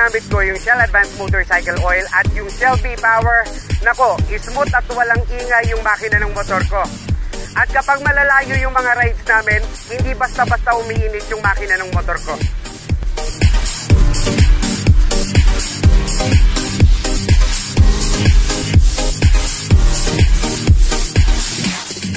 ginamit ko yung Shell Advanced Motorcycle Oil at yung Shell V-Power. Nako, smooth at walang ingay yung makina ng motor ko. At kapag malalayo yung mga rides namin, hindi basta-basta umiinit yung makina ng motor ko.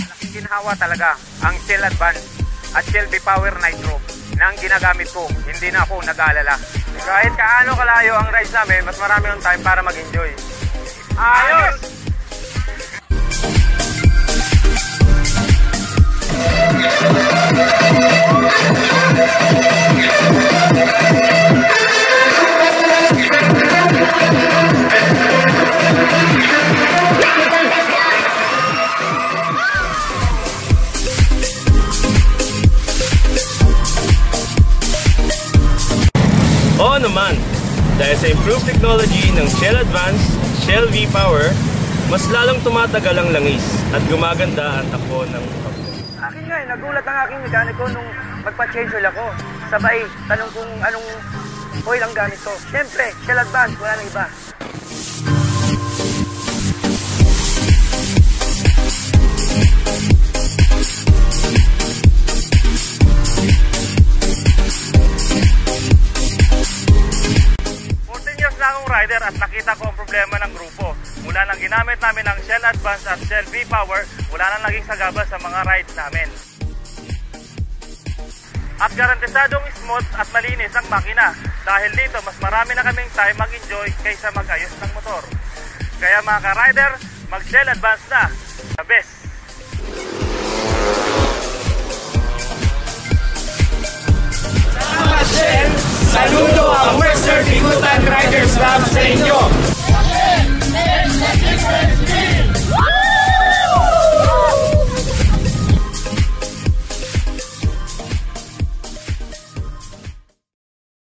Laking ginhawa talaga ang Shell Advanced at Shell V-Power Nitro na ang ginagamit ko. Hindi na ako nag-aalala. Kahit kaano kalayo ang rides namin, mas marami ng time para mag-enjoy. Ayos! Oo naman, dahil sa improved technology ng Shell Advanced, Shell V-Power, mas lalong tumatagal ang langis at gumaganda ang takbo ng motor. Akin nga nagulat ang aking mekaniko nung magpa-change oil ako. Sabay, tanong kung anong oil ang gamit ko. Siyempre, Shell Advanced, wala nang iba. Rider at nakita ko ang problema ng grupo. Mula nang ginamit namin ang Shell Advanced at Shell V-Power, wala nang naging sagabal sa mga rides namin. At garantisadong smooth at malinis ang makina. Dahil dito, mas marami na kaming time mag-enjoy kaysa mag-ayos ng motor. Kaya mga ka-rider, mag-Shell Advanced na. The best! Salamat, Shell! Saludo ang Western Bigutan Riders Club sa inyo!